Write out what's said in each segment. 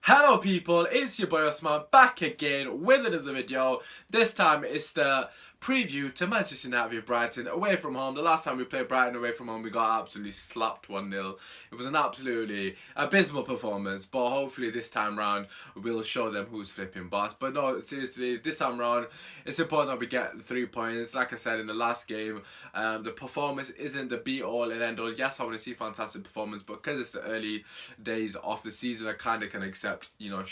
Hello people, it's your boy Osman back again with another video. This time it's the preview to Manchester United v Brighton away from home. The last time we played Brighton away from home we got absolutely slapped 1-0. It was an absolutely abysmal performance, but hopefully this time round we'll show them who's flipping boss. But no, seriously, this time round it's important that we get 3 points. Like I said in the last game, the performance isn't the be all and end all. Yes, I want to see fantastic performance, but because it's the early days of the season I kind of can accept, you know,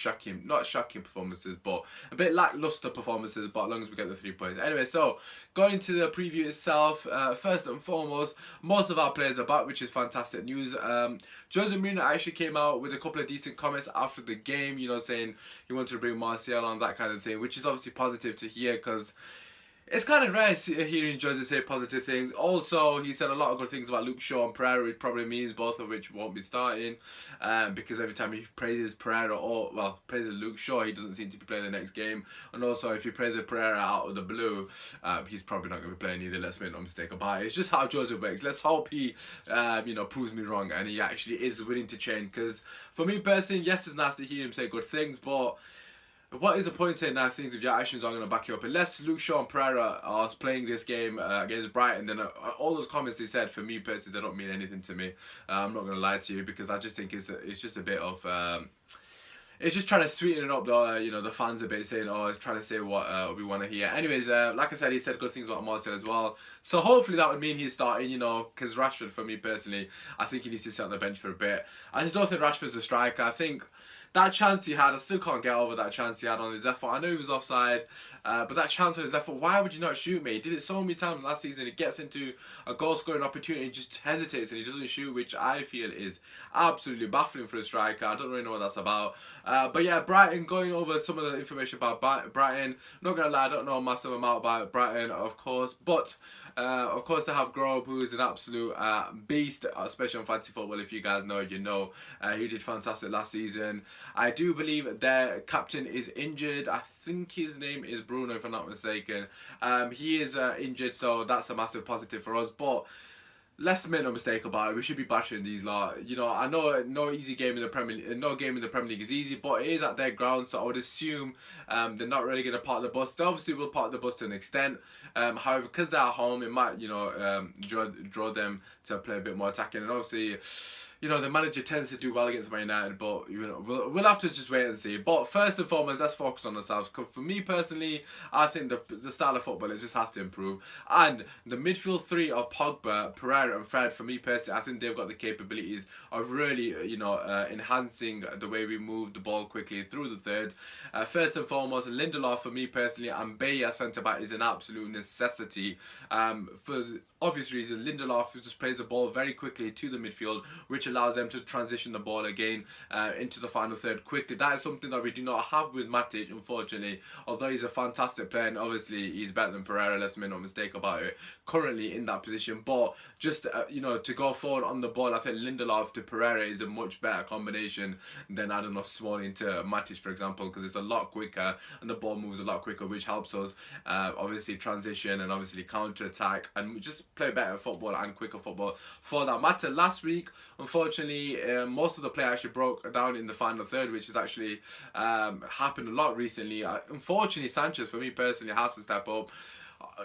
not shocking performances, but a bit lackluster performances, but as long as we get the 3 points. Anyway, so going to the preview itself, first and foremost, most of our players are back, which is fantastic news. Jose Mourinho actually came out with a couple of decent comments after the game, you know, saying he wanted to bring Martial on, that kind of thing, which is obviously positive to hear, because it's kind of rare hearing Jose say positive things. Also, he said a lot of good things about Luke Shaw and Pereira, which probably means both of which won't be starting. Because every time he praises Pereira or, well, praises Luke Shaw, he doesn't seem to be playing the next game. And also, if he praises Pereira out of the blue, he's probably not going to be playing either. Let's make no mistake about it. It's just how Jose works. Let's hope he, you know, proves me wrong and he actually is willing to change. Because for me personally, yes, it's nice to hear him say good things, but what is the point of saying nice things if your actions aren't going to back you up? Unless Luke Shaw and Pereira are playing this game against Brighton, then all those comments they said, for me personally, they don't mean anything to me. I'm not going to lie to you, because I just think it's just a bit of it's just trying to sweeten it up, you know, the fans a bit, saying, oh, it's trying to say what we want to hear. Anyways, like I said, he said good things about Martial as well. So hopefully that would mean he's starting, you know, because Rashford, for me personally, I think he needs to sit on the bench for a bit. I just don't think Rashford's a striker. I think that chance he had, I still can't get over that chance he had on his left foot. I know he was offside, but that chance on his left foot, why would you not shoot me? He did it so many times last season. He gets into a goal-scoring opportunity and just hesitates and he doesn't shoot, which I feel is absolutely baffling for a striker. I don't really know what that's about. But yeah, Brighton, going over some of the information about Brighton. Not going to lie, I don't know a massive amount about Brighton, of course, but of course they have Grobe, who is an absolute beast, especially on fantasy football. If you guys know, you know. He did fantastic last season. I do believe their captain is injured. I think his name is Bruno, if I'm not mistaken. He is injured, so that's a massive positive for us. But let's make no mistake about it, we should be battering these lot. You know, I know no game in the Premier League is easy, but it is at their ground, so I would assume they're not really going to park the bus. They obviously will park the bus to an extent. However, because they're at home, it might, you know, draw them to play a bit more attacking. And obviously, you know, the manager tends to do well against Man United, but you know, we'll have to just wait and see. But first and foremost, let's focus on ourselves. Because for me personally, I think the style of football, it just has to improve. And the midfield three of Pogba, Pereira and Fred, for me personally, I think they've got the capabilities of really, you know, enhancing the way we move the ball quickly through the third. First and foremost, Lindelof, for me personally, and Bayer centre-back is an absolute necessity. For obvious reason, Lindelof just plays the ball very quickly to the midfield, which allows them to transition the ball again into the final third quickly. That is something that we do not have with Matic, unfortunately. Although he's a fantastic player, and obviously he's better than Pereira, let's make no mistake about it, currently in that position. But just, you know, to go forward on the ball, I think Lindelof to Pereira is a much better combination than, I don't know, Smalling to Matic, for example, because it's a lot quicker and the ball moves a lot quicker, which helps us obviously transition and obviously counter-attack and just play better football and quicker football for that matter. Last week, unfortunately, most of the play actually broke down in the final third, which has actually happened a lot recently. Unfortunately, Sanchez, for me personally, has to step up.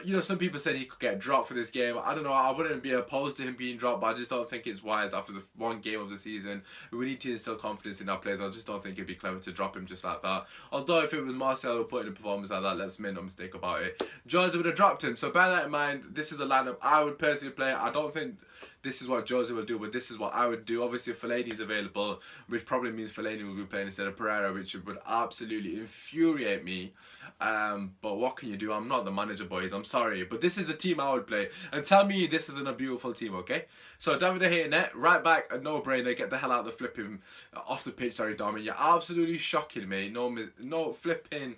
You know, some people said he could get dropped for this game. I don't know, I wouldn't be opposed to him being dropped, but I just don't think it's wise after the one game of the season. We need to instill confidence in our players. I just don't think it'd be clever to drop him just like that. Although if it was Marcel who put in a performance like that, let's make no mistake about it, Jose would have dropped him. So bear that in mind. This is the lineup I would personally play. I don't think this is what Jose will do, but this is what I would do. Obviously, Fellaini is available, which probably means Fellaini will be playing instead of Pereira, which would absolutely infuriate me. But what can you do? I'm not the manager, boys. I'm sorry. But this is the team I would play. And tell me this isn't a beautiful team, okay? So, David De Gea net, right back, a no-brainer. Get the hell out of the flipping, off the pitch, sorry, Dami. You're absolutely shocking me. No flipping,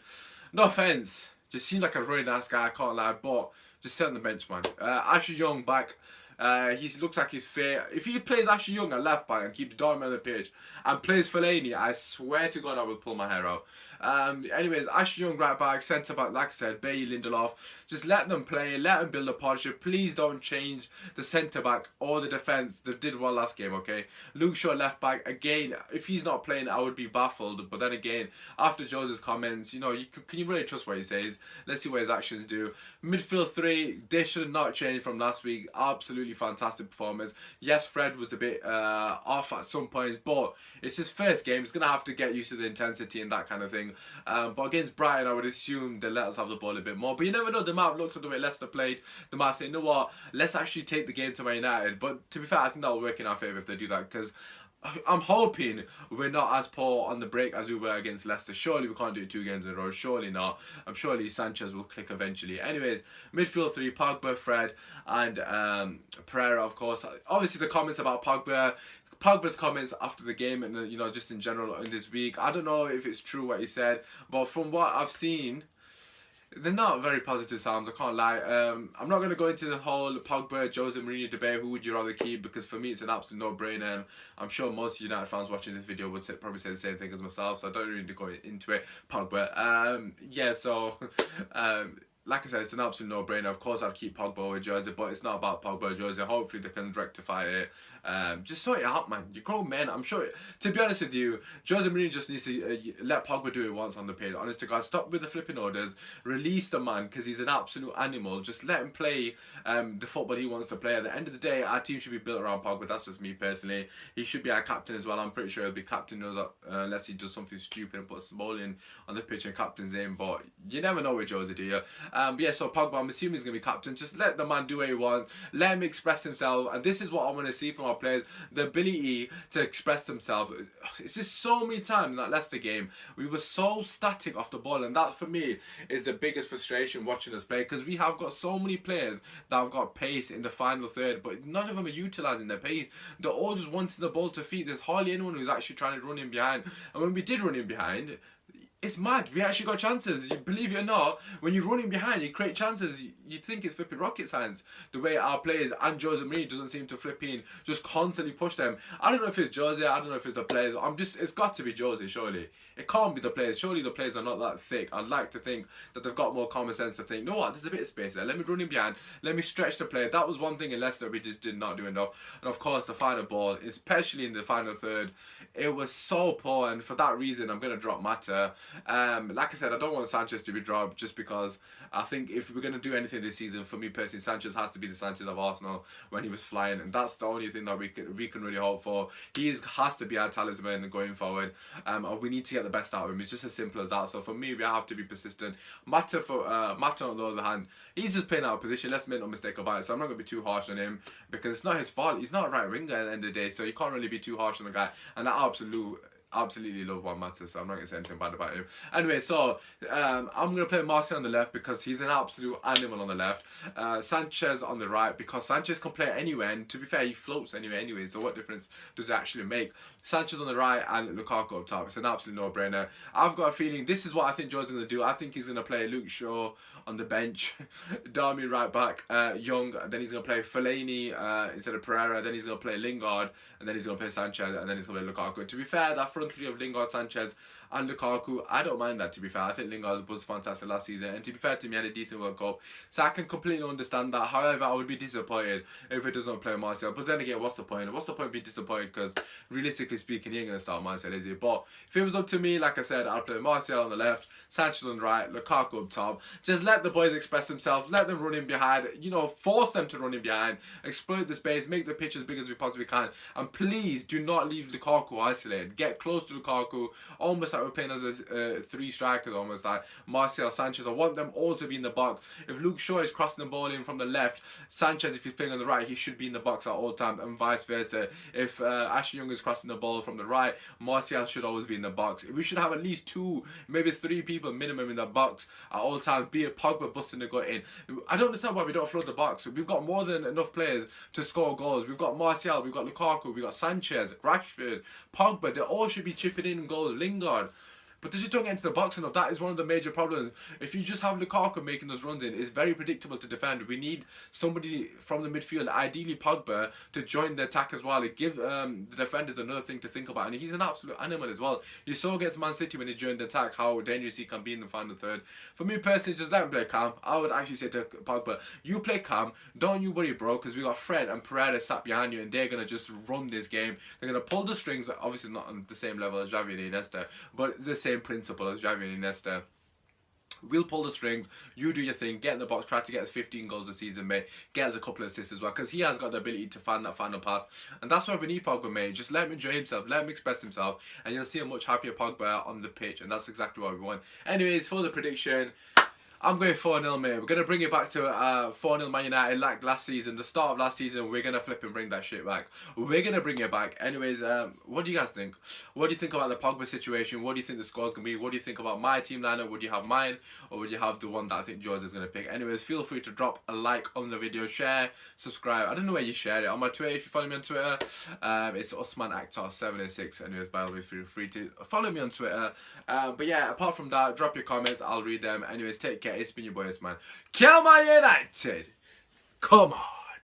no offence. Just seemed like a really nice guy, I can't lie. But just sit on the bench, man. Ashley Young back. He looks like he's fit. If he plays Ashley Young at left back and keeps Darwin on the pitch and plays Fellaini, I swear to God I will pull my hair out. Anyways, Ashley Young right back, centre back, like I said, Bailey, Lindelof. Just let them play, let them build a partnership. Please don't change the centre back or the defence. They did well last game, okay? Luke Shaw left back, again, if he's not playing, I would be baffled. But then again, after Jose's comments, you know, can you really trust what he says? Let's see what his actions do. Midfield 3, they should not change from last week. Absolutely fantastic performance. Yes, Fred was a bit off at some points, but it's his first game. He's going to have to get used to the intensity and that kind of thing. But against Brighton, I would assume they let us have the ball a bit more. But you never know, they might have looked at the way Leicester played. They might think, you know what, let's actually take the game to Man United. But to be fair, I think that will work in our favour if they do that, because I'm hoping we're not as poor on the break as we were against Leicester. Surely we can't do 2 games in a row. Surely not. I'm surely Sanchez will click eventually. Anyways, midfield 3, Pogba, Fred, and Pereira, of course. Obviously, the comments about Pogba's comments after the game and, you know, just in general in this week, I don't know if it's true what he said, but from what I've seen, they're not very positive sounds, I can't lie. I'm not going to go into the whole Pogba, Jose Mourinho debate, who would you rather keep, because for me it's an absolute no-brainer. I'm sure most United fans watching this video would probably say the same thing as myself, so I don't really go into it. Pogba. Yeah, so... like I said, it's an absolute no-brainer. Of course, I'd keep Pogba over Jose, but it's not about Pogba or Jose. Hopefully, they can rectify it. Just sort it out, man. You're grown men. I'm sure, to be honest with you, Jose Mourinho just needs to let Pogba do it once on the pitch. Honest to God, stop with the flipping orders. Release the man, because he's an absolute animal. Just let him play the football he wants to play. At the end of the day, our team should be built around Pogba. That's just me personally. He should be our captain as well. I'm pretty sure he'll be captain unless he does something stupid and puts Smalling on the pitch and captains him. But you never know with Jose, do you? But yeah, so Pogba, I'm assuming he's going to be captain. Just let the man do what he wants. Let him express himself. And this is what I want to see from our players. The ability to express themselves. It's just so many times in that Leicester game, we were so static off the ball. And that, for me, is the biggest frustration watching us play. Because we have got so many players that have got pace in the final third. But none of them are utilising their pace. They're all just wanting the ball to feet. There's hardly anyone who's actually trying to run in behind. And when we did run in behind... it's mad. We actually got chances. Believe it or not, when you're running behind, you create chances. You'd think it's flipping rocket science. The way our players and Jose Mourinho doesn't seem to flipping just constantly push them. I don't know if it's Jose. I don't know if it's the players. It's got to be Jose, surely. It can't be the players. Surely the players are not that thick. I'd like to think that they've got more common sense to think, you know what, there's a bit of space there. Let me run in behind. Let me stretch the player. That was one thing in Leicester we just did not do enough. And of course, the final ball, especially in the final third, it was so poor. And for that reason, I'm going to drop Mata. Like I said, I don't want Sanchez to be dropped just because I think if we're going to do anything this season, for me personally, Sanchez has to be the Sanchez of Arsenal when he was flying, and that's the only thing that we can really hope for. He has to be our talisman going forward. We need to get the best out of him. It's just as simple as that. So for me, we have to be persistent. Mata on the other hand, he's just playing out of position. Let's make no mistake about it. So I'm not going to be too harsh on him because it's not his fault. He's not a right winger at the end of the day, so you can't really be too harsh on the guy. And I absolutely love Juan Mata, so I'm not going to say anything bad about him. Anyway, so I'm going to play Martial on the left because he's an absolute animal on the left. Sanchez on the right because Sanchez can play anywhere, and to be fair, he floats anyway, so what difference does it actually make? Sanchez on the right and Lukaku up top. It's an absolute no-brainer. I've got a feeling this is what I think Joe's going to do. I think he's going to play Luke Shaw on the bench, Darmy right back, Young, then he's going to play Fellaini instead of Pereira, then he's going to play Lingard, and then he's going to play Sanchez, and then he's going to play Lukaku. To be fair, that front three of Lingard, Sanchez, and Lukaku, I don't mind that, to be fair. I think Lingard was fantastic last season, and to be fair to me, he had a decent World Cup, so I can completely understand that. However, I would be disappointed if it does not play Martial. But then again, what's the point? What's the point of being disappointed? Because realistically speaking, he ain't going to start Martial, is he? But if it was up to me, like I said, I'd play Martial on the left, Sanchez on the right, Lukaku up top. Just let the boys express themselves, let them run in behind, you know, force them to run in behind, exploit the space, make the pitch as big as we possibly can, and please do not leave Lukaku isolated. Get close to Lukaku, almost like we're playing as a three strikers, almost like Martial, Sanchez. I want them all to be in the box. If Luke Shaw is crossing the ball in from the left, Sanchez, if he's playing on the right, he should be in the box at all times, and vice versa. If Ashley Young is crossing the ball from the right, Martial should always be in the box. We should have at least 2, maybe 3 people minimum in the box at all times, be it Pogba busting the gut in. I don't understand why we don't flood the box. We've got more than enough players to score goals. We've got Martial, we've got Lukaku, we've got Sanchez, Rashford, Pogba. They all should be chipping in goals. Lingard. but they just don't get into the box enough. That is one of the major problems. If you just have Lukaku making those runs in, it's very predictable to defend. We need somebody from the midfield, ideally Pogba, to join the attack as well. It give the defenders another thing to think about, and he's an absolute animal as well. You saw against Man City when he joined the attack how dangerous he can be in the final third. For me personally, just let him play calm. I would actually say to Pogba, you play calm, don't you worry, bro, because we got Fred and Pereira sat behind you, and they're gonna just run this game. They're gonna pull the strings, obviously not on the same level as Xavi and Iniesta, but it's the same principle as Xavi and Iniesta. We'll pull the strings, you do your thing, get in the box, try to get us 15 goals a season, mate. Get us a couple of assists as well, because he has got the ability to find that final pass. And that's why we need Pogba, mate. Just let him enjoy himself, let him express himself, and you'll see a much happier Pogba on the pitch, and that's exactly what we want. Anyways, for the prediction, I'm going 4-0, mate. We're going to bring it back to 4-0 Man United like last season. The start of last season, we're going to flip and bring that shit back. We're going to bring it back. Anyways, what do you guys think? What do you think about the Pogba situation? What do you think the score's going to be? What do you think about my team lineup? Would you have mine? Or would you have the one that I think George is going to pick? Anyways, feel free to drop a like on the video. Share, subscribe. I don't know where you share it. On my Twitter, if you follow me on Twitter, it's UsmanActor786. Anyways, by the way, feel free to follow me on Twitter. But yeah, apart from that, drop your comments. I'll read them. Anyways, take care. It's been your boy, man. Kill my United! Come on!